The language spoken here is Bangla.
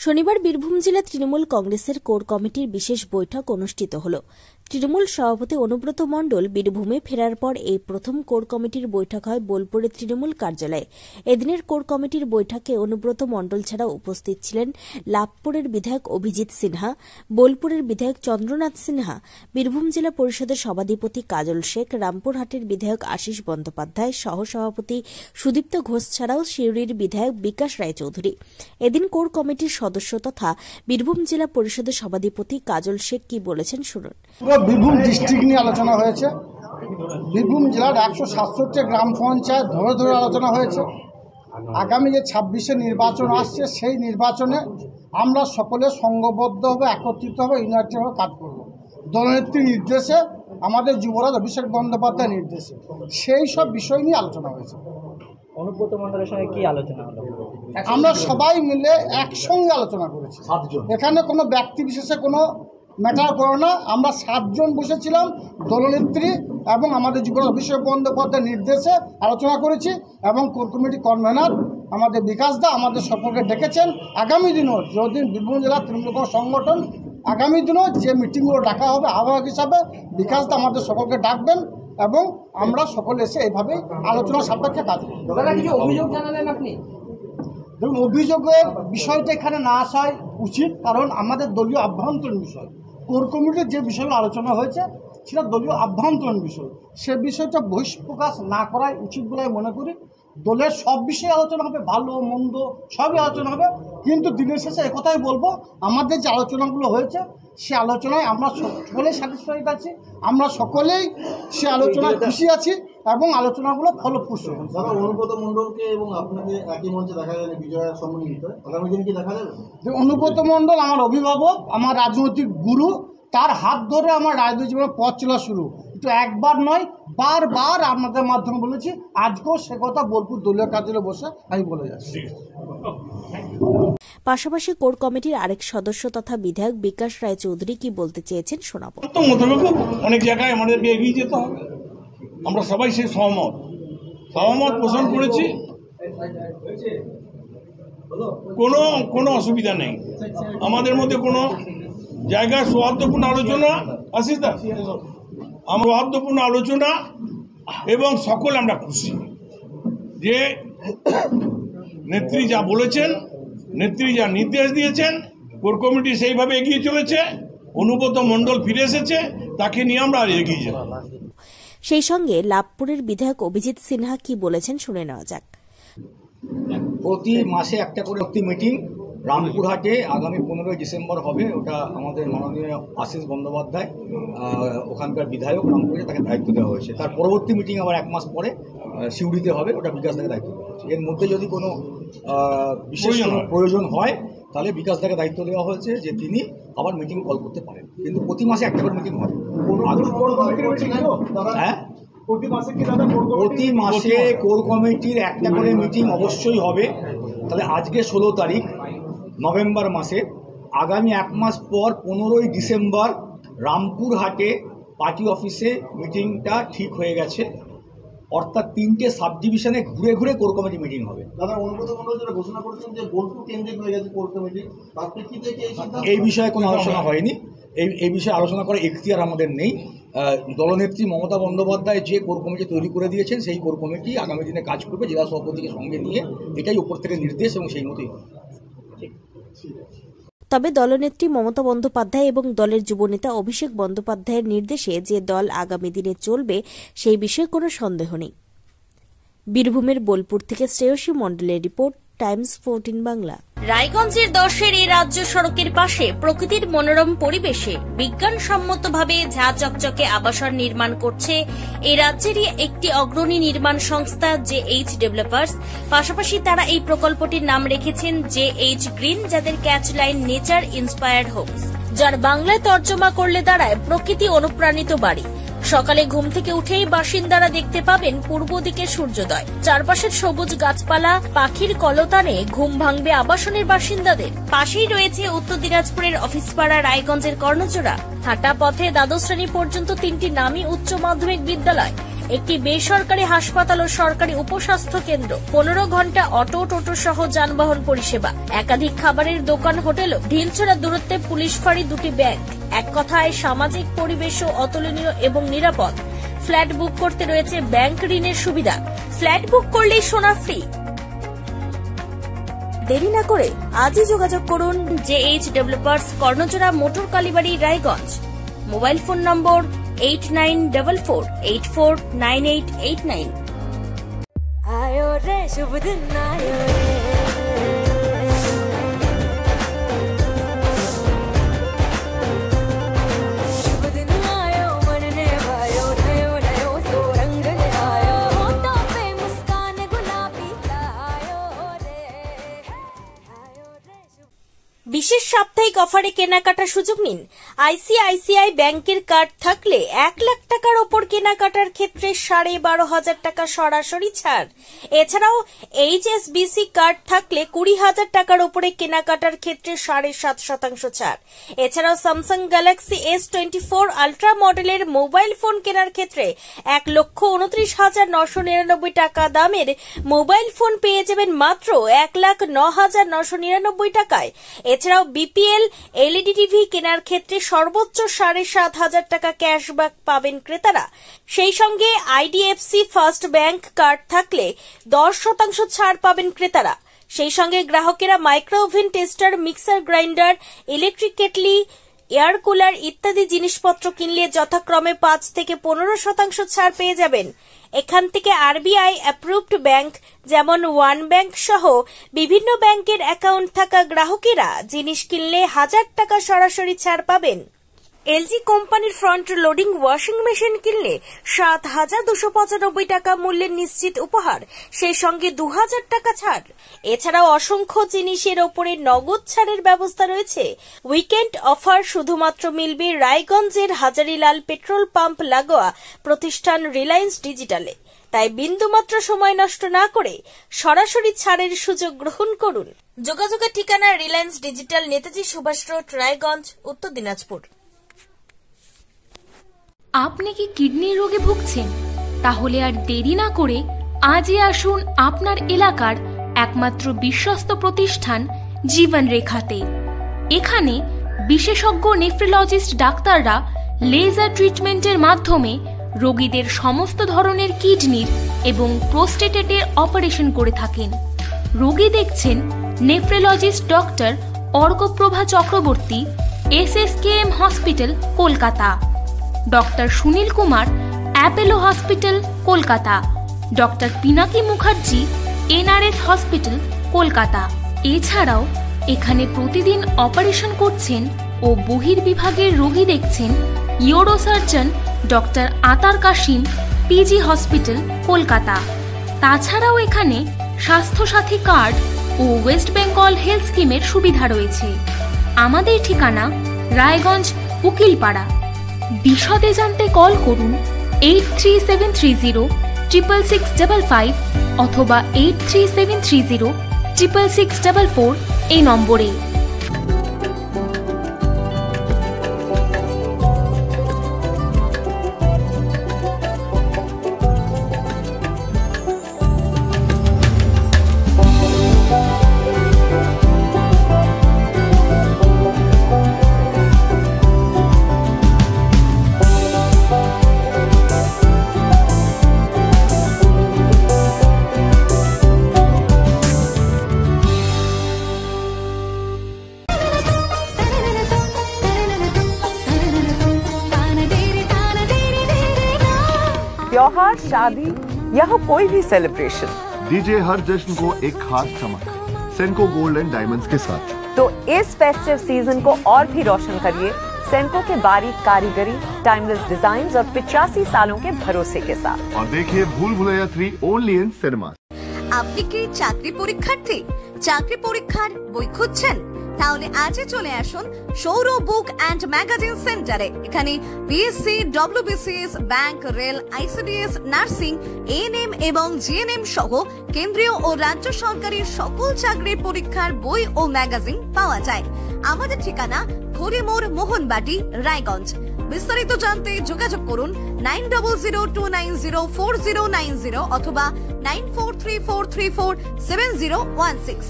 শনিবার বীরভূম জেলা তৃণমূল কংগ্রেসের কোর কমিটির বিশেষ বৈঠক অনুষ্ঠিত হল। তৃণমূল সভাপতি অনুব্রত মণ্ডল বীরভূমে ফেরার পর এই প্রথম কোর কমিটির বৈঠক হয় বোলপুরের তৃণমূল কার্যালয়ে। এদিনের কোর কমিটির বৈঠকে অনুব্রত মণ্ডল ছাড়াও উপস্থিত ছিলেন লাভপুরের বিধায়ক অভিজিৎ সিনহা, বোলপুরের বিধায়ক চন্দ্রনাথ সিনহা, বীরভূম জেলা পরিষদের সভাধিপতি কাজল শেখ, রামপুরহাটের বিধায়ক আশিস বন্দ্যোপাধ্যায়, সহসভাপতি সুদীপ্ত ঘোষ ছাড়াও সিউড়ির বিধায়ক বিকাশ রায়চৌধুরী। এদিন কোর কমিটির সদস্য তথা বীরভূম জেলা পরিষদের সভাধিপতি কাজল শেখ কি বলেছেন শুনুন। বীরভূম ডিস্ট্রিক্ট নিয়ে আলোচনা হয়েছে। বীরভূম জেলার 167 গ্রাম পঞ্চায়েত ধরে ধরে আলোচনা হয়েছে। আগামী যে 26-এ নির্বাচন আসছে, সেই নির্বাচনে আমরা সকলে সংঘবদ্ধ হবে, একত্রিত হবে, ইউনাইটেড হবে কাজ করব। দলনেত্রীর নির্দেশে, আমাদের যুবরাজ অভিষেক বন্দ্যোপাধ্যায়ের নির্দেশে সেই সব বিষয় নিয়ে আলোচনা হয়েছে। অনুব্রত মণ্ডলের সঙ্গে কি আলোচনা হলো? আমরা সবাই মিলে একসঙ্গে আলোচনা করেছি। এখানে কোনো ব্যক্তি বিশেষে কোনো ম্যাটার করে না। আমরা 7 জন বসেছিলাম, দলনেত্রী এবং আমাদের যুবরাজ অভিষেক বন্দ্যোপাধ্যায়ের নির্দেশে আলোচনা করেছি এবং কোর কমিটি কনভেনার আমাদের বিকাশ দা আমাদের সকলকে ডেকেছেন। আগামী দিনও যদি বীরভূম জেলা তৃণমূল সংগঠন আগামী দিনও যে মিটিংগুলো ডাকা হবে আহ্বায়ক হিসাবে বিকাশ দা আমাদের সকলকে ডাকবেন এবং আমরা সকলে এসে এইভাবেই আলোচনা সাপেক্ষে কাজ করব। কিছু অভিযোগ জানালেন আপনি? দেখুন, অভিযোগের বিষয়টা এখানে না আসাই উচিত, কারণ আমাদের দলীয় আভ্যন্তরীণ বিষয়। কোর কমিটির যে বিষয়গুলো আলোচনা হয়েছে সেটা দলীয় আভ্যন্তরীণ বিষয়, সে বিষয়টা বহিঃপ্রকাশ না করাই উচিত বলে মনে করি। দলের সব বিষয়ে আলোচনা হবে, ভালো মন্দ সবই আলোচনা হবে, কিন্তু দিনের শেষে একথাই বলবো, আমাদের যে আলোচনাগুলো হয়েছে সে আলোচনায় আমরা সকলেই স্যাটিসফাইড আছি, আমরা সকলেই সে আলোচনায় খুশি আছি এবং আলোচনাগুলো ফলপ্রসূ। অনুব্রত মণ্ডলকে এবং আপনাকে একই মঞ্চে দেখা যাবে বিজয়ের সম্মানিত, আগামী দিনে কি দেখা যাবে? অনুব্রত মণ্ডল আমার অভিভাবক, আমার রাজনৈতিক গুরু, তার হাত ধরে আমার রাজনৈতিক জীবনের পথ চলা শুরু। তো একবার নয়, বারবার আপনাদের মাধ্যমে বলেছি, আজকেও সে কথা বোলপুর দলীয় কার্যালয়ে বসে আমি বলে যাচ্ছি। পাশাপাশি কোর কমিটির আরেক সদস্য তথা বিধায়ক বিকাশ রায়চৌধুরী কি বলতে চেয়েছেন শোনাবো। অনেক জায়গায় আমাদেরকে এগিয়ে যেতে হবে, আমরা সবাই সেই সহমত পোষণ করেছি, কোনো অসুবিধা নেই আমাদের মধ্যে। কোনো জায়গায় সৌহার্দ্যপূর্ণ আলোচনা, আশিসদা আমরা সৌহার্দ্যপূর্ণ আলোচনা এবং সকল আমরা খুশি যে নেত্রী যা বলেছেন, নেত্রী যা নির্দেশ দিয়েছেন, কোর কমিটি সেইভাবে এগিয়ে চলেছে। অনুব্রত মণ্ডল ফিরে এসেছে, তাকে নিয়ে আমরা এগিয়ে যাব। সেই সঙ্গে লাভপুরের বিধায়ক অভিজিৎ সিনহা কি বলেছেন শুনে নেওয়া যাক। প্রতি মাসে একটা করে একটি মিটিং রামপুরহাটে আগামী 15 ডিসেম্বর হবে। ওটা আমাদের মাননীয় আশিস বন্দ্যোপাধ্যায় ওখানকার বিধায়ক রামপুরে, তাকে দায়িত্ব দেওয়া হয়েছে। তার পরবর্তী মিটিং আবার 1 মাস পরে সিউড়িতে হবে, ওটা বিকাশ দাকে দায়িত্ব দেওয়া হয়েছে। এর মধ্যে যদি কোনো বিশেষ প্রয়োজন হয় তাহলে বিকাশ দাকে দায়িত্ব দেওয়া হয়েছে যে তিনি আবার মিটিং কল করতে পারেন, কিন্তু প্রতি মাসে একটা করে মিটিং হবে। হ্যাঁ, প্রতি মাসে কোর কমিটির একটা করে মিটিং অবশ্যই হবে। তাহলে আজকে 16 তারিখ নভেম্বর মাসে, আগামী 1 মাস পর 15 ডিসেম্বর রামপুরহাটে পার্টি অফিসে মিটিংটা ঠিক হয়ে গেছে। অর্থাৎ 3টে সাব ডিভিশনে ঘুরে ঘুরে কোর কমিটি মিটিং হবে। দাদা, অনুব্রত মণ্ডল যেটা ঘোষণা করেছেন যে বোলপুর কেন্দ্রিক হয়ে গেছে কোর কমিটি, তার প্রেক্ষিতে এই বিষয়ে কোনো আলোচনা হয়নি। এই বিষয়ে আলোচনা করার এখতিয়ার আমাদের নেই। দলনেত্রী মমতা বন্দ্যোপাধ্যায় যে কোর কমিটি তৈরি করে দিয়েছেন, সেই কোর কমিটি আগামী দিনে কাজ করবে জেলা সভাপতিকে সঙ্গে নিয়ে। এটাই উপর থেকে নির্দেশ এবং সেই মতোই হবে। তবে দলনেত্রী মমতা বন্দ্যোপাধ্যায় এবং দলের যুবনেতা অভিষেক বন্দ্যোপাধ্যায়ের নির্দেশে যে দল আগামী দিনে চলবে সেই বিষয়ে কোনো সন্দেহ নেই। বীরভূমের বোলপুর থেকে শ্রেয়সী মণ্ডলের রিপোর্ট, টাইমস 14 বাংলা। রায়গঞ্জের 10-এর এই রাজ্য সড়কের পাশে প্রকৃতির মনোরম পরিবেশে বিজ্ঞানসম্মতভাবে ঝা চকচকে আবাসন নির্মাণ করছে এই রাজ্যেরই একটি অগ্রণী নির্মাণ সংস্থা JH ডেভেলপার্স। পাশাপাশি তারা এই প্রকল্পটির নাম রেখেছেন JH গ্রিন, যাদের ক্যাচলাইন নেচার ইন্সপায়ার্ড হোমস, যার বাংলায় তর্জমা করলে দাঁড়ায় প্রকৃতি অনুপ্রাণিত বাড়ি। সকালে ঘুম থেকে উঠেই বাসিন্দারা দেখতে পাবেন পূর্ব দিকে সূর্যোদয়। চারপাশের সবুজ গাছপালা, পাখির কলতানে ঘুম ভাঙবে আবাসনের বাসিন্দাদের। পাশেই রয়েছে উত্তর দিনাজপুরের অফিসপাড়া রায়গঞ্জের কর্ণজোড়া। হাঁটা পথে দ্বাদশ শ্রেণী পর্যন্ত 3টি নামী উচ্চ মাধ্যমিক বিদ্যালয়। একটি বেসরকারি হাসপাতাল ও সরকারি উপস্বাস্থ্য কেন্দ্র, 15 ঘন্টা অটো টোটো সহ যানবাহন পরিষেবা, একাধিক খাবারের দোকান, হোটেল, ঢিলছড়া দূরত্বে পুলিশ ফাঁড়ি, 2টি ব্যাংক। এক কথায় সামাজিক পরিবেশও অতুলনীয় এবং নিরাপদ। ফ্ল্যাট বুক করতে রয়েছে ব্যাংক ঋণের সুবিধা। ফ্ল্যাট বুক করলেই সোনা ফ্রি। দেরি না করে আজই যোগাযোগ করুন JH developers, Karnajora, motor Kalibari, Raiganj. Mobile phone number 8944849889। आयो रे शुभ दिन आयो रे, शुभ दिन आयो मनने भायो, नयो नयो तो रंग ले आयो, होठों पे मुस्कान गुलाबी आयो रे, आयो रे शुभ। বিশেষ সাপ্তাহিক অফারে কেনাকাটার সুযোগ নিন। ICICI ব্যাংকের কার্ড থাকলে 1 লাখ টাকার ওপর কেনাকাটার ক্ষেত্রে 12,500 টাকা সরাসরি ছাড়। এছাড়াও HSBC কার্ড থাকলে 20,000 টাকার ওপরে কেনাকাটার ক্ষেত্রে 7.5% ছাড়। এছাড়াও স্যামসাং গ্যালাক্সি S24 আলট্রা মডেলের মোবাইল ফোন কেনার ক্ষেত্রে 1,29,999 টাকা দামের মোবাইল ফোন পেয়ে যাবেন মাত্র 1,09,999 টাকায়। এছাড়াও BPL LED টিভি কেনার ক্ষেত্রে সর্বোচ্চ 7,500 টাকা ক্যাশব্যাক পাবেন ক্রেতারা। সেই সঙ্গে IDFC ফার্স্ট ব্যাংক কার্ড থাকলে 10% ছাড় পাবেন ক্রেতারা। সেই সঙ্গে গ্রাহকেরা micro oven, tester, mixer grinder, electric kettle, air cooler ইত্যাদি জিনিসপত্র কিনলে যথাক্রমে 5 থেকে 15% ছাড় পেয়ে যাবেন। এখান থেকে RBI অ্যাপ্রুভড ব্যাংক যেমন ওয়ান ব্যাংক সহ বিভিন্ন ব্যাংকের অ্যাকাউন্ট থাকা গ্রাহকেরা জিনিস কিনলে 1000 টাকা সরাসরি ছাড় পাবেন। LG কোম্পানির ফ্রন্ট লোডিং ওয়াশিং মেশিন কিনলে 7,295 টাকা মূল্যের নিশ্চিত উপহার, সেই সঙ্গে 2,000 টাকা ছাড়। এছাড়াও অসংখ্য জিনিসের ওপরে নগদ ছাড়ের ব্যবস্থা রয়েছে। উইকেন্ড অফার শুধুমাত্র মিলবে রায়গঞ্জের হাজারিলাল পেট্রোল পাম্প লাগোয়া প্রতিষ্ঠান রিলায়েন্স ডিজিটালে। তাই বিন্দুমাত্র সময় নষ্ট না করে সরাসরি ছাড়ের সুযোগ গ্রহণ করুন। যোগাযোগের ঠিকানা রিলায়েন্স ডিজিটাল, নেতাজি সুভাষ রোড, রায়গঞ্জ, উত্তর দিনাজপুর। আপনি কি কিডনি রোগে ভুগছেন? তাহলে আর দেরি না করে আজই আসুন আপনার এলাকার একমাত্র বিশ্বস্ত প্রতিষ্ঠান জীবন রেখাতে। এখানে বিশেষজ্ঞ নেফ্রোলজিস্ট ডাক্তাররা লেজার ট্রিটমেন্টের মাধ্যমে রোগীদের সমস্ত ধরনের কিডনির এবং প্রোস্টেটের অপারেশন করে থাকেন। রোগী দেখছেন nephrologist doctor Arkaprabha Chakraborty, SSKM hospital, Kolkata. Doctor Sunil Kumar, Apollo hospital, Kolkata. Doctor Pinaki Mukherjee, NRS hospital, Kolkata. এছাড়াও এখানে প্রতিদিন অপারেশন করছেন ও বহির্বিভাগের রোগী দেখছেন ইউরোসার্জন ডক্টর আতার কাশিম, PG হসপিটাল, কলকাতা। তাছাড়াও এখানে স্বাস্থ্যসাথী কার্ড ও ওয়েস্ট বেঙ্গল হেলথ স্কিমের সুবিধা রয়েছে। আমাদের ঠিকানা রায়গঞ্জ, উকিলপাড়া। বিশদে জানতে কল করুন 8373066655 অথবা 8373066644 এই নম্বরে। त्योहार, शादी या हो कोई भी सेलिब्रेशन, दीजिए हर जश्न को एक खास चमक सेंको गोल्ड एंड डायमंड्स के साथ। तो इस फेस्टिव सीजन को और भी रोशन करिए सेंको के बारीक कारीगरी, टाइमलेस डिजाइन और 85 सालों के भरोसे के साथ। और देखिए भूल भुलैया 3 ओनली इन सिनेमा। আপনি কি চাকরি পরীক্ষার্থী? চাকরি পরীক্ষার বই খুঁজছেন? তাহলে আজই চলে আসুন সৌর বুক অ্যান্ড ম্যাগাজিন সেন্টারে। এখানে BSc, WBCS, bank, rail, ICDS, nursing, ANM এবং GNM সহ কেন্দ্রীয় ও রাজ্য সরকারি সকল চাকরির পরীক্ষার বই ও ম্যাগাজিন পাওয়া যায়। আমাদের ঠিকানা ঘড়িমোড়, মোহনবাটি, রায়গঞ্জ। বিস্তারিত জানতে যোগাযোগ করুন 9002904090 অথবা 9434347016।